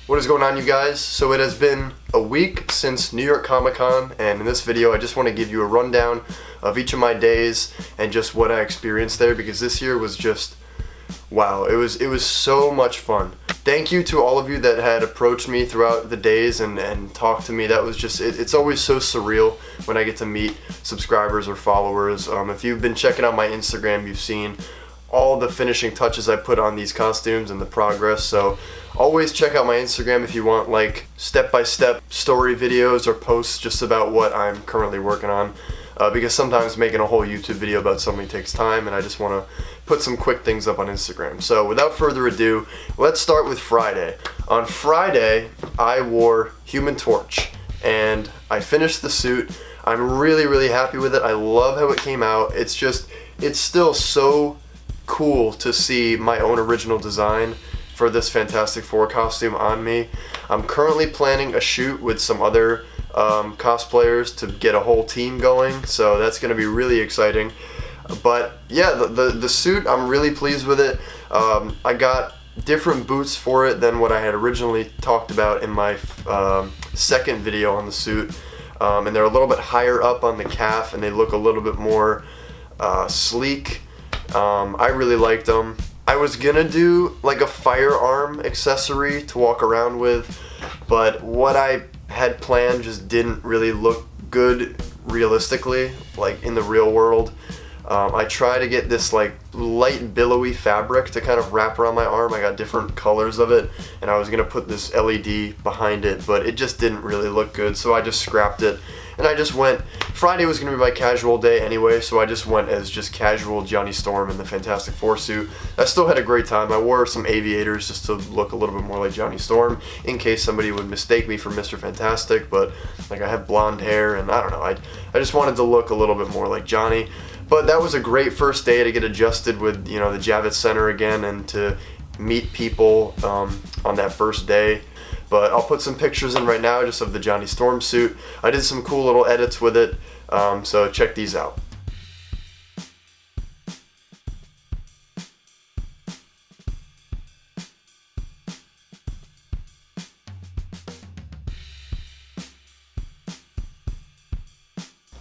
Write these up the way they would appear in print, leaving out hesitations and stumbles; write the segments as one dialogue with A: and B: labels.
A: What is going on, you guys? So it has been a week since New York Comic Con, and in this video I just want to give you a rundown of each of my days and just what I experienced there, because this year was just wow. It was so much fun. Thank you to all of you that had approached me throughout the days and talked to me. That was just, it's always so surreal when I get to meet subscribers or followers. If you've been checking out my Instagram, you've seen all the finishing touches I put on these costumes and the progress. So always check out my Instagram if you want like step-by-step story videos or posts just about what I'm currently working on. Because sometimes making a whole YouTube video about something takes time, and I just want to put some quick things up on Instagram. So without further ado, let's start with Friday. On Friday, I wore Human Torch, and I finished the suit. I'm really happy with it. I love how it came out. It's still so cool to see my own original design for this Fantastic Four costume on me. I'm currently planning a shoot with some other cosplayers to get a whole team going, so that's going to be really exciting. But yeah, the suit, I'm really pleased with it. I got different boots for it than what I had originally talked about in my second video on the suit, and they're a little bit higher up on the calf and they look a little bit more sleek. I really liked them. I was gonna do like a firearm accessory to walk around with, but what I had planned just didn't really look good realistically, like in the real world. I tried to get this like light billowy fabric to kind of wrap around my arm. I got different colors of it, and I was gonna put this LED behind it, but it just didn't really look good, so I just scrapped it. And I just went, Friday was going to be my casual day anyway, so I just went as just casual Johnny Storm in the Fantastic Four suit. I still had a great time. I wore some aviators just to look a little bit more like Johnny Storm, in case somebody would mistake me for Mr. Fantastic, but like I have blonde hair, and I don't know, I just wanted to look a little bit more like Johnny. But that was a great first day to get adjusted with, you know, the Javits Center again, and to meet people on that first day. But I'll put some pictures in right now just of the Johnny Storm suit. I did some cool little edits with it, so check these out.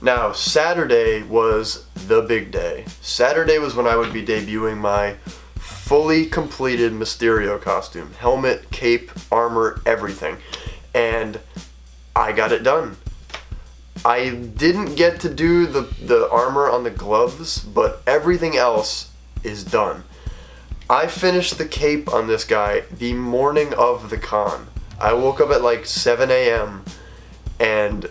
A: Now, Saturday was the big day. Saturday was when I would be debuting my fully completed Mysterio costume. Helmet, cape, armor, everything. And I got it done. I didn't get to do the armor on the gloves, but everything else is done. I finished the cape on this guy the morning of the con. I woke up at like 7 a.m. and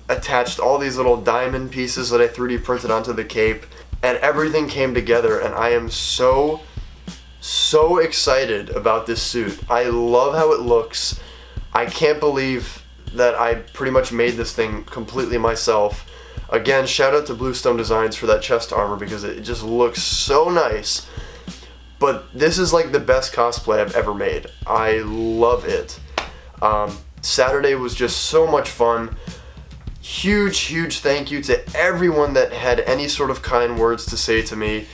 A: attached all these little diamond pieces that I 3D printed onto the cape, and everything came together, and I am so excited about this suit. I love how it looks. I can't believe that I pretty much made this thing completely myself. Again, shout out to Bluestone Designs for that chest armor, because it just looks so nice. But this is like the best cosplay I've ever made. I love it. Saturday was just so much fun. Huge thank you to everyone that had any sort of kind words to say to me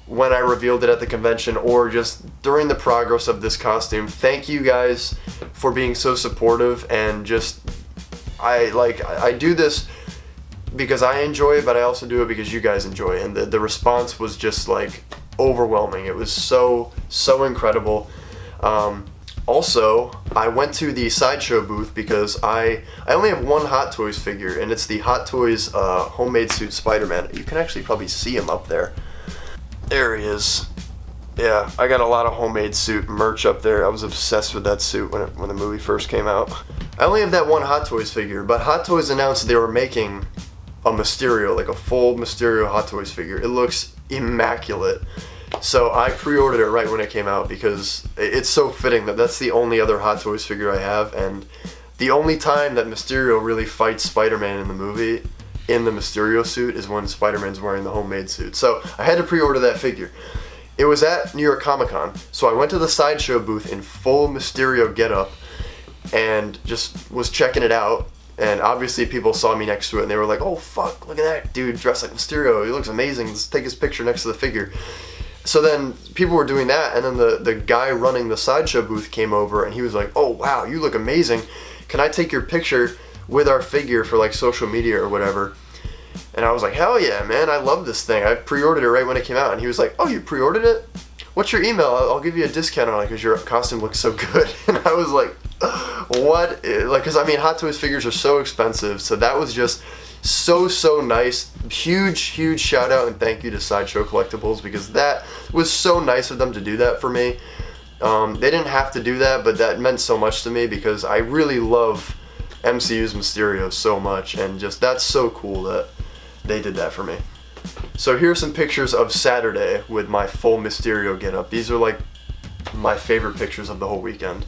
A: when I revealed it at the convention, or just during the progress of this costume. Thank you guys for being so supportive, and just I do this because I enjoy it, but I also do it because you guys enjoy it, and the response was just like overwhelming. It was so incredible. Also, I went to the Sideshow booth because I only have one Hot Toys figure, and it's the Hot Toys homemade suit Spider-Man. You can actually probably see him up there. There he is. Yeah, I got a lot of homemade suit merch up there. I was obsessed with that suit when the movie first came out. I only have that one Hot Toys figure, but Hot Toys announced they were making a Mysterio, like a full Mysterio Hot Toys figure. It looks immaculate. So I pre-ordered it right when it came out, because it's so fitting that that's the only other Hot Toys figure I have, and the only time that Mysterio really fights Spider-Man in the movie in the Mysterio suit is when Spider-Man's wearing the homemade suit. So I had to pre-order that figure. It was at New York Comic Con, so I went to the Sideshow booth in full Mysterio getup and just was checking it out. And obviously people saw me next to it and they were like, "Oh fuck, look at that dude dressed like Mysterio. He looks amazing. Let's take his picture next to the figure." So then people were doing that, and then the guy running the sideshow booth came over, and he was like, "Oh wow, you look amazing. Can I take your picture with our figure for like social media or whatever?" And I was like, "Hell yeah, man, I love this thing. I pre-ordered it right when it came out." And he was like, "Oh, you pre-ordered it? What's your email? I'll give you a discount on it because your costume looks so good." And I was like, "What?" Like, because I mean, Hot Toys figures are so expensive, so that was just so nice. Huge shout out and thank you to Sideshow Collectibles, because that was so nice of them to do that for me. They didn't have to do that, but that meant so much to me because I really love MCU's Mysterio so much, and just that's so cool that they did that for me. So here's some pictures of Saturday with my full Mysterio getup. These are like my favorite pictures of the whole weekend.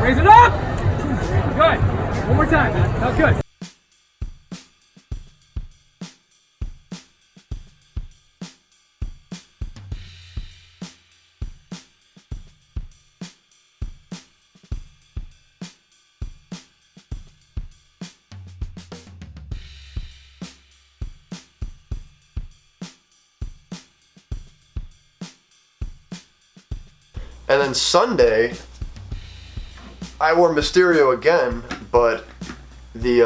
B: Raise it up! Good. One more time. That was good.
A: And then Sunday, I wore Mysterio again, but the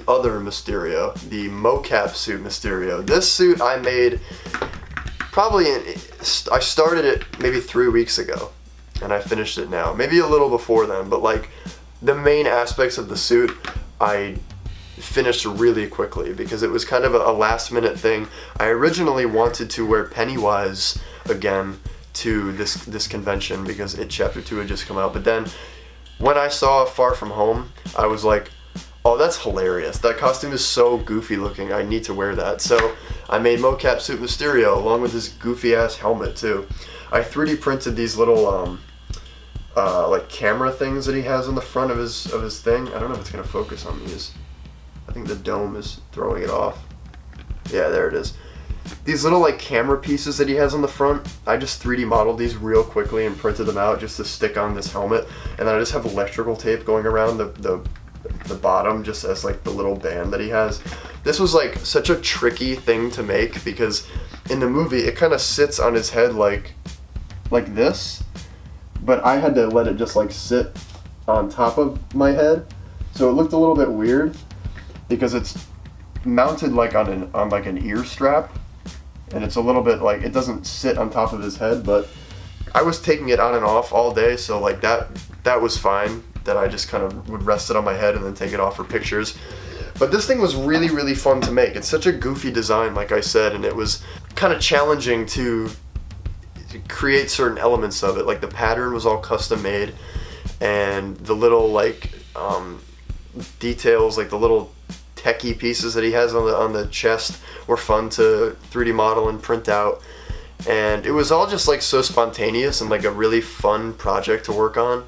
A: other Mysterio, the mocap suit Mysterio. This suit I made I started it maybe 3 weeks ago, and I finished it now. Maybe a little before then, but like the main aspects of the suit I finished really quickly because it was kind of a last minute thing. I originally wanted to wear Pennywise again to this convention because It Chapter 2 had just come out, but then when I saw Far From Home, I was like, oh, that's hilarious. That costume is so goofy looking. I need to wear that. So I made mocap suit Mysterio along with this goofy ass helmet too. I 3D printed these little like camera things that he has on the front of his thing. I don't know if it's gonna focus on these. I think the dome is throwing it off. Yeah, there it is. These little like camera pieces that he has on the front, I just 3D modeled these real quickly and printed them out just to stick on this helmet, and then I just have electrical tape going around the bottom just as like the little band that he has. This was like such a tricky thing to make because in the movie it kind of sits on his head like this, but I had to let it just like sit on top of my head, so it looked a little bit weird because it's mounted like on like an ear strap. And it's a little bit like, it doesn't sit on top of his head, but I was taking it on and off all day, so like that was fine, that I just kind of would rest it on my head and then take it off for pictures. But this thing was really fun to make. It's such a goofy design, like I said, and it was kind of challenging to create certain elements of it. Like the pattern was all custom made, and the little like details, like the little techie pieces that he has on the chest were fun to 3D model and print out, and it was all just like so spontaneous and like a really fun project to work on.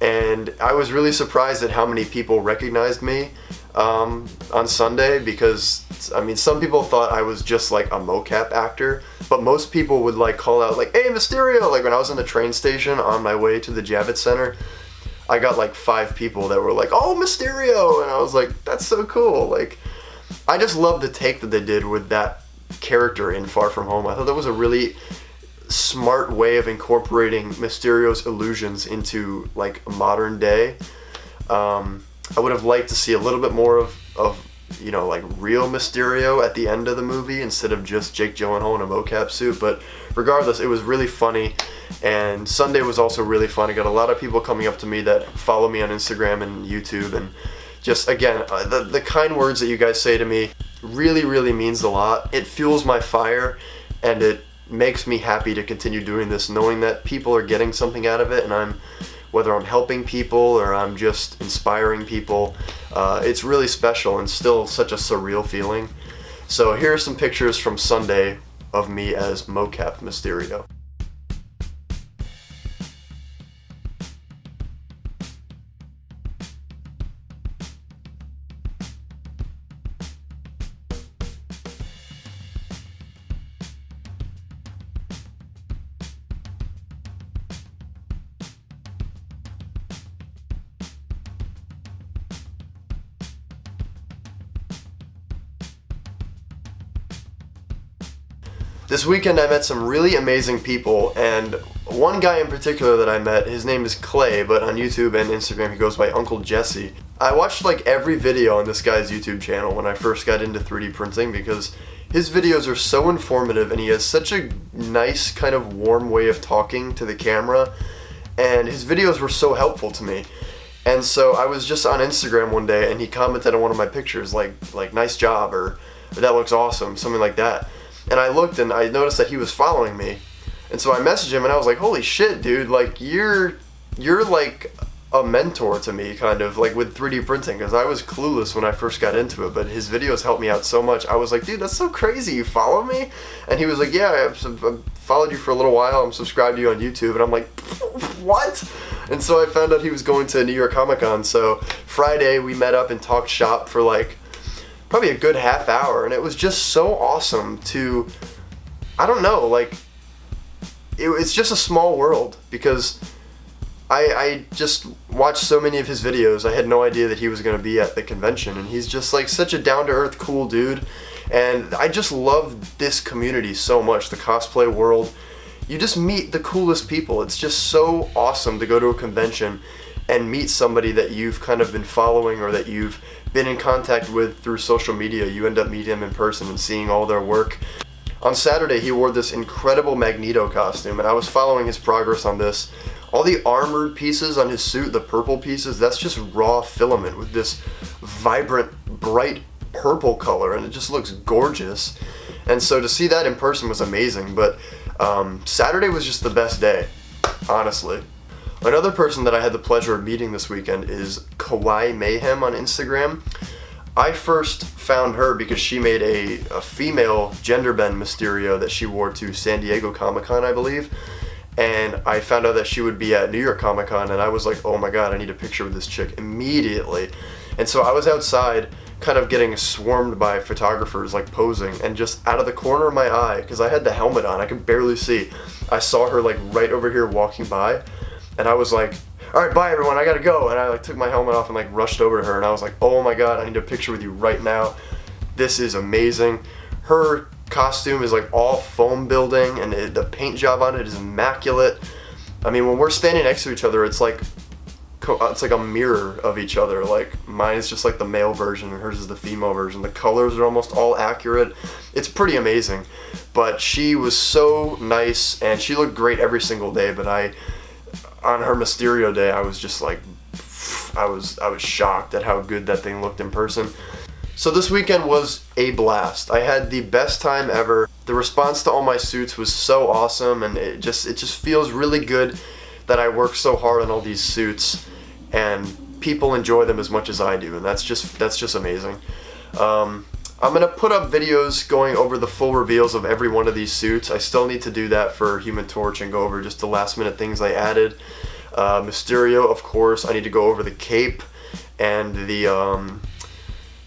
A: And I was really surprised at how many people recognized me on Sunday, because I mean some people thought I was just like a mocap actor, but most people would like call out like, "Hey, Mysterio!" Like when I was in the train station on my way to the Javits Center, I got like 5 people that were like, "Oh, Mysterio!" And I was like, that's so cool. Like, I just love the take that they did with that character in Far From Home. I thought that was a really smart way of incorporating Mysterio's illusions into like modern day. I would have liked to see a little bit more of you know, like real Mysterio at the end of the movie instead of just Jake Gyllenhaal in a mocap suit. But regardless, it was really funny, and Sunday was also really fun. I got a lot of people coming up to me that follow me on Instagram and YouTube, and just, again, the kind words that you guys say to me really means a lot. It fuels my fire, and it makes me happy to continue doing this, knowing that people are getting something out of it, and whether I'm helping people or I'm just inspiring people, it's really special and still such a surreal feeling. So here are some pictures from Sunday of me as Mocap Mysterio. This weekend I met some really amazing people, and one guy in particular that I met, his name is Clay, but on YouTube and Instagram he goes by Uncle Jesse. I watched like every video on this guy's YouTube channel when I first got into 3D printing because his videos are so informative and he has such a nice kind of warm way of talking to the camera, and his videos were so helpful to me. And so I was just on Instagram one day and he commented on one of my pictures like nice job, or that looks awesome, something like that. And I looked and I noticed that he was following me. And so I messaged him and I was like, holy shit, dude, like you're like a mentor to me, kind of, like with 3D printing, because I was clueless when I first got into it, but his videos helped me out so much. I was like, dude, that's so crazy, you follow me? And he was like, yeah, I've followed you for a little while, I'm subscribed to you on YouTube. And I'm like, what? And so I found out he was going to New York Comic Con. So Friday we met up and talked shop for like probably a good half hour, and it was just so awesome to, I don't know, like, it's just a small world, because I just watched so many of his videos. I had no idea that he was going to be at the convention, and he's just like such a down-to-earth cool dude, and I just love this community so much, the cosplay world. You just meet the coolest people. It's just so awesome to go to a convention and meet somebody that you've kind of been following or that you've been in contact with through social media. You end up meeting them in person and seeing all their work. On Saturday, he wore this incredible Magneto costume, and I was following his progress on this. All the armored pieces on his suit, the purple pieces, that's just raw filament with this vibrant, bright purple color, and it just looks gorgeous. And so to see that in person was amazing, but Saturday was just the best day, honestly. Another person that I had the pleasure of meeting this weekend is Kawaii Mayhem on Instagram. I first found her because she made a female gender bend Mysterio that she wore to San Diego Comic-Con, I believe. And I found out that she would be at New York Comic-Con, and I was like, oh my god, I need a picture with this chick immediately. And so I was outside kind of getting swarmed by photographers, like posing, and just out of the corner of my eye, because I had the helmet on, I could barely see, I saw her like right over here walking by. And I was like, alright, bye everyone, I gotta go. And I like took my helmet off and like rushed over to her, and I was like, oh my god, I need a picture with you right now. This is amazing. Her costume is like all foam building, and the paint job on it is immaculate. I mean, when we're standing next to each other, it's like a mirror of each other. Like, mine is just like the male version and hers is the female version. The colors are almost all accurate. It's pretty amazing. But she was so nice, and she looked great every single day, but on her Mysterio day, I was just like, I was shocked at how good that thing looked in person. So this weekend was a blast. I had the best time ever. The response to all my suits was so awesome, and it just feels really good that I work so hard on all these suits, and people enjoy them as much as I do, and that's just amazing. I'm gonna put up videos going over the full reveals of every one of these suits. I still need to do that for Human Torch and go over just the last minute things I added. Mysterio, of course, I need to go over the cape and the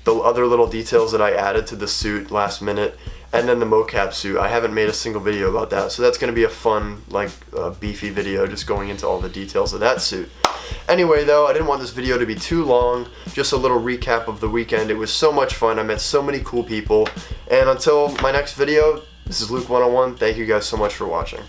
A: other little details that I added to the suit last minute, and then the mocap suit. I haven't made a single video about that, so that's gonna be a fun, like, beefy video just going into all the details of that suit. Anyway, though, I didn't want this video to be too long. Just a little recap of the weekend. It was so much fun. I met so many cool people. And until my next video, this is Luke 101. Thank you guys so much for watching.